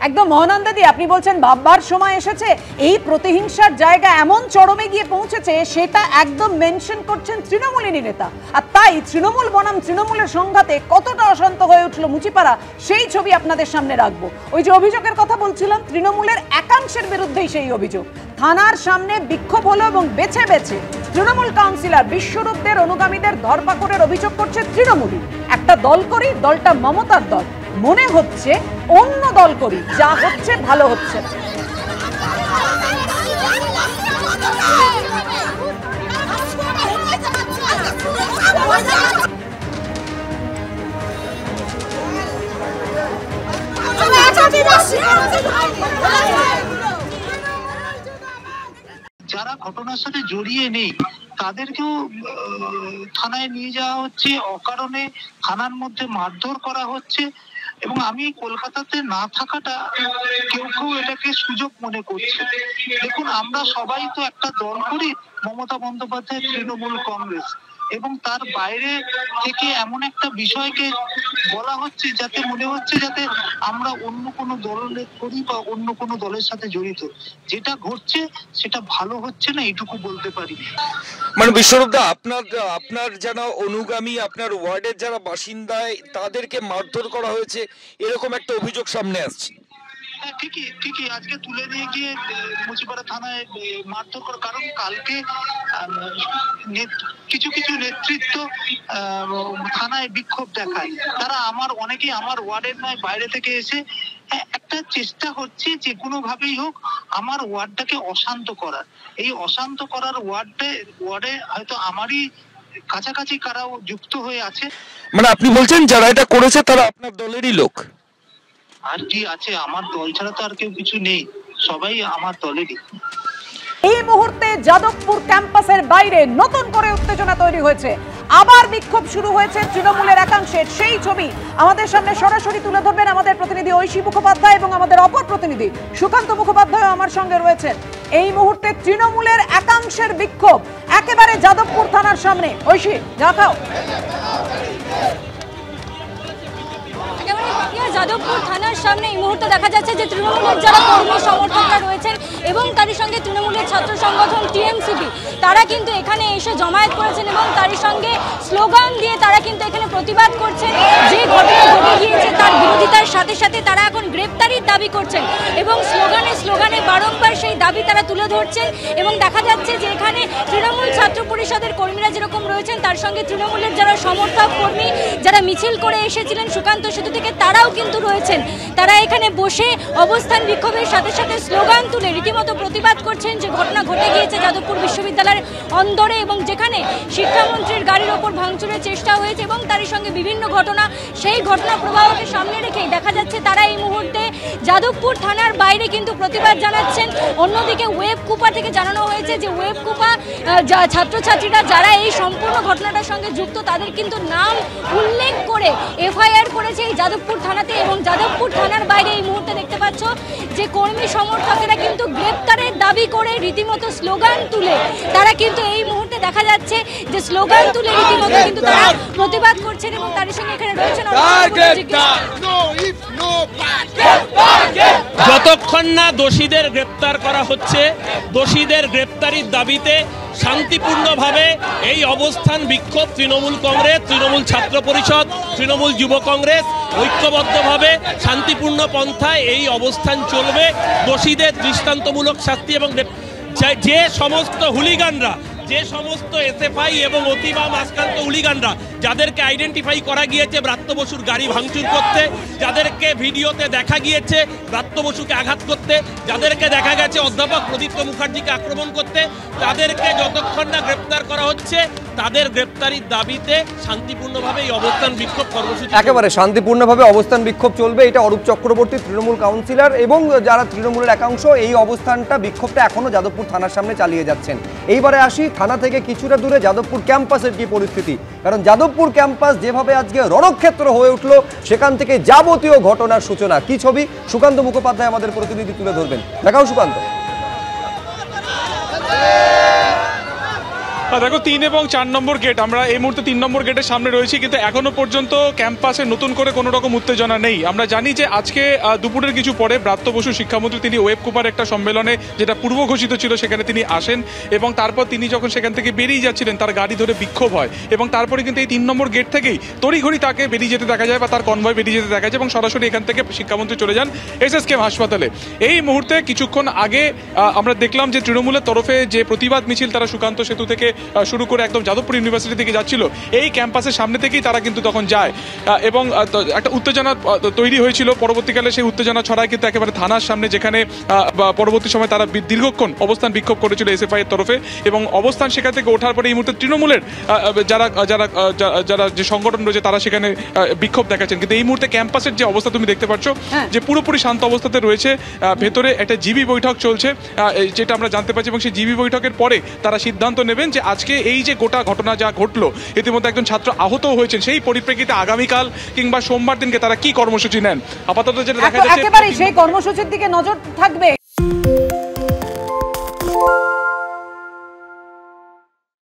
একদম মহানন্দাদি, আপনি বলছেন ভাববার সময় এসেছে। এই প্রতিহিংসার জায়গা এমন চরমে গিয়ে পৌঁছেছে, সেটা একদম মেনশন করছেন তৃণমূলেরই নেতা। আর তাই তৃণমূল বনাম তৃণমূলের সংঘাতে কতটা অশান্ত হয়ে উঠল মুচিপাড়া, সেই ছবি আপনাদের সামনে রাখবো। ওই যে অভিযোগের কথা বলছিলাম, তৃণমূলের একাংশের বিরুদ্ধেই সেই অভিযোগ। থানার সামনে বিক্ষোভ হলো এবং বেছে বেছে তৃণমূল কাউন্সিলর বিশ্বরূপদের অনুগামীদের ধরপাকড়ের অভিযোগ করছে তৃণমূলই। একটা দল করি, দলটা মমতার দল, মনে হচ্ছে অন্য দল করি, যা হচ্ছে ভালো হচ্ছে না। যারা ঘটনার সাথে জড়িয়ে নেই তাদেরকেও থানায় নিয়ে যাওয়া হচ্ছে, অকারণে থানার মধ্যে মারধর করা হচ্ছে। এবং আমি কলকাতাতে না থাকাটা কেউ কেউ এটাকে সুযোগ মনে করছে। দেখুন, আমরা সবাই তো একটা দল করি, মমতা বন্দ্যোপাধ্যায় তৃণমূল কংগ্রেস, এবং তার বাইরে থেকে এমন একটা বিষয়কে বলা হচ্ছে যাতে মনে হচ্ছে যাতে আমরা অন্য কোনো দলের করি বা অন্য কোনো দলের সাথে জড়িত। যেটা ঘটছে সেটা ভালো হচ্ছে না, এটুকু বলতে পারি। মানে বিশ্বরূপদা, আপনার যারা অনুগামী, আপনার ওয়ার্ডের যারা বাসিন্দা, তাদেরকে মারধর করা হয়েছে, এরকম একটা অভিযোগ সামনে আসছে। ঠিকই আজকে তুলে নিয়ে গিয়ে মুচিপাড়া থানায় মারধর করার কারণ, কালকে কিছু নেতৃত্ব থানায় বিক্ষোভ দেখায়। তারা অনেকেই আমার ওয়ার্ডের নয়, বাইরে থেকে এসে একটা চেষ্টা হচ্ছে যে কোনো ভাবেই হোক আমার ওয়ার্ডটাকে অশান্ত করার। এই অশান্ত করার ওয়ার্ডে হয়তো আমারই কাছাকাছি কারাও যুক্ত হয়ে আছে। মানে আপনি বলছেন যারা এটা করেছে তারা আপনার দলেরই লোক? আর কি আছে, আমার দল ছাড়া তো আর কেউ কিছু নেই, সবাই আমার দলেরই। এই মুহূর্তে যাদবপুর ক্যাম্পাসের বাইরে নতুন করে উত্তেজনা তৈরি হয়েছে। আবার বিক্ষোভ শুরু হয়েছে তৃণমূলের একাংশের। সেই ছবি আমাদের সামনে সরাসরি তুলে ধরবেন আমাদের প্রতিনিধি ঐশী মুখোপাধ্যায় এবং আমাদের অপর প্রতিনিধি সুকান্ত মুখোপাধ্যায় আমার সঙ্গে রয়েছেন। এই মুহূর্তে তৃণমূলের একাংশের বিক্ষোভ একেবারে যাদবপুর থানার সামনে। ঐশী, দেখাও। যাদবপুর থানার সামনে এই মুহূর্তে দেখা যাচ্ছে যে তৃণমূলের যারা কর্মী সমর্থকরা রয়েছেন এবং তারই সঙ্গে তৃণমূলের ছাত্র সংগঠন টিএমসিপি, তারা কিন্তু এখানে এসে জমায়েত করেছেন এবং তারই সঙ্গে স্লোগান দিয়ে তারা কিন্তু এখানে প্রতিবাদ করছেন। যে ঘটনা ঘটে গিয়েছে তার বিরোধিতার সাথে সাথে তারা এখন গ্রেপ্তারির দাবি করছেন এবং স্লোগানে বারংবার সেই দাবি তারা তুলে ধরছেন। এবং দেখা যাচ্ছে যে এখানে তৃণমূল ছাত্র পরিষদের কর্মীরা যেরকম রয়েছেন, তার সঙ্গে তৃণমূলের যারা সমর্থক কর্মী যারা মিছিল করে এসেছিলেন সুকান্ত সেতু থেকে, তারাও কিন্তু রয়েছেন। তারা এখানে বসে অবস্থান বিক্ষোভের সাথে সাথে স্লোগান তুলে রীতিমতো প্রতিবাদ করছেন যে ঘটনা ঘটে গিয়েছে যাদবপুর বিশ্ববিদ্যালয়ের অন্দরে, এবং যেখানে শিক্ষামন্ত্রীর গাড়ির ওপর ভাঙচুরের চেষ্টা হয়েছে এবং তারই সঙ্গে বিভিন্ন ঘটনা, সেই ঘটনা প্রবাহকে সামনে রেখেই দেখা যাচ্ছে তারা এই মুহূর্তে যাদবপুর থানার বাইরে কিন্তু প্রতিবাদ জানাচ্ছেন। অন্যদিকে ওয়েব কুপা থেকে জানানো হয়েছে যে ওয়েব কুপা ছাত্রছাত্রীরা যারা এই সম্পূর্ণ ঘটনাটার সঙ্গে যুক্ত তাদের কিন্তু নাম উল্লেখ করে এফআইআর করেছে এই যাদবপুর থানাতে। এবং যাদবপুর থানার বাইরে এই মুহূর্তে দেখতে পাচ্ছ যে কর্মী সমর্থকেরা কিন্তু গ্রেপ্তারের দাবি করে রীতিমতো স্লোগান তুলে তারা কিন্তু এই মুহূর্তে দেখা যাচ্ছে যে স্লোগান তুলে রীতিমতো কিন্তু তারা প্রতিবাদ করছেন। এবং তার সঙ্গে এখানে রয়েছেন যতক্ষণ না দোষীদের গ্রেপ্তার করা হচ্ছে, দোষীদের গ্রেপ্তারির দাবিতে শান্তিপূর্ণভাবে এই অবস্থান বিক্ষোভ তৃণমূল কংগ্রেস, তৃণমূল ছাত্র পরিষদ, তৃণমূল যুব কংগ্রেস ঐক্যবদ্ধভাবে শান্তিপূর্ণ পন্থায় এই অবস্থান চলবে। দোষীদের দৃষ্টান্তমূলক শাস্তি এবং যে সমস্ত হুলিগানরা, যে সমস্ত এসএফআই এবং অতিবাম আক্রান্ত হুলিগানরা যাদেরকে আইডেন্টিফাই করা গিয়েছে ব্রাত্য বসুর গাড়ি ভাঙচুর করতে, যাদেরকে ভিডিওতে দেখা গিয়েছে ব্রাত্য বসুকে আঘাত করতে, যাদেরকে দেখা গেছে অধ্যাপক প্রদীপ্ত মুখার্জিকে আক্রমণ করতে, তাদেরকে যতক্ষণ না গ্রেপ্তার করা হচ্ছে তাদের গ্রেপ্তারির দাবিতে শান্তিপূর্ণভাবে এই অবস্থান বিক্ষোভ কর্মসূচি একেবারে শান্তিপূর্ণভাবে অবস্থান বিক্ষোভ চলবে। এটা অরূপ চক্রবর্তী তৃণমূল কাউন্সিলর এবং যারা তৃণমূলের একাংশ এই অবস্থানটা বিক্ষোভটা এখনো যাদবপুর থানার সামনে চালিয়ে যাচ্ছেন। এইবারে আসি থানা থেকে কিছুটা দূরে যাদবপুর ক্যাম্পাসের কি পরিস্থিতি, কারণ যাদবপুর ক্যাম্পাস যেভাবে আজকে রণক্ষেত্র হয়ে উঠলো সেখান থেকে যাবতীয় ঘটনার সূচনা। কি ছবি সুকান্ত মুখোপাধ্যায় আমাদের প্রতিনিধি তুলে ধরবেন, দেখাও সুকান্ত। দেখো 3 এবং 4 নম্বর গেট, আমরা এই মুহূর্তে 3 নম্বর গেটের সামনে রয়েছি, কিন্তু এখনো পর্যন্ত ক্যাম্পাসে নতুন করে কোনো রকম উত্তেজনা নেই। আমরা জানি যে আজকে দুপুরের কিছু পরে ব্রাত্য বসু শিক্ষামন্ত্রী তিনি ওয়েব কুপার একটা সম্মেলনে, যেটা পূর্ব ঘোষিত ছিল, সেখানে তিনি আসেন এবং তারপর তিনি যখন সেখান থেকে বেরিয়ে যাচ্ছিলেন তার গাড়ি ধরে বিক্ষোভ হয় এবং তারপরে কিন্তু এই 3 নম্বর গেট থেকেই তড়িঘড়ি তাকে বেরিয়ে যেতে দেখা যায় বা তার কনভয় বেরিয়ে যেতে দেখা যায় এবং সরাসরি এখান থেকে শিক্ষামন্ত্রী চলে যান SSKM হাসপাতালে। এই মুহূর্তে কিছুক্ষণ আগে আমরা দেখলাম যে তৃণমূলের তরফে যে প্রতিবাদ মিছিল তারা সুকান্ত সেতু থেকে শুরু করে একদম যাদবপুর ইউনিভার্সিটি থেকে যাচ্ছিল, এই ক্যাম্পাসের সামনে থেকেই তারা কিন্তু তখন যায় এবং একটা উত্তেজনা তৈরি হয়েছিল। পরবর্তীকালে সেই উত্তেজনা ছড়ায় কিন্তু একেবারে থানার সামনে, যেখানে পরবর্তী সময় তারা দীর্ঘক্ষণ অবস্থান বিক্ষোভ করেছিল SFI এর তরফে এবং অবস্থান সেখান থেকে ওঠার পরে এই মুহূর্তে তৃণমূলের যারা যারা যারা যে সংগঠন রয়েছে তারা সেখানে বিক্ষোভ দেখাচ্ছেন। কিন্তু এই মুহূর্তে ক্যাম্পাসের যে অবস্থা তুমি দেখতে পাচ্ছ যে পুরোপুরি শান্ত অবস্থাতে রয়েছে। ভেতরে একটা জিবি বৈঠক চলছে যেটা আমরা জানতে পারছি এবং সেই জিবি বৈঠকের পরে তারা সিদ্ধান্ত নেবেন যে আজকে এই যে গোটা ঘটনা যা ঘটলো, ইতিমধ্যে একজন ছাত্র আহতও হয়েছেন, সেই পরিপ্রেক্ষিতে আগামীকাল কিংবা সোমবার দিনকে তারা কি কর্মসূচি নেন। আপাতত যেটা দেখা যাচ্ছে একেবারে সেই কর্মসূচির দিকে নজর থাকবে।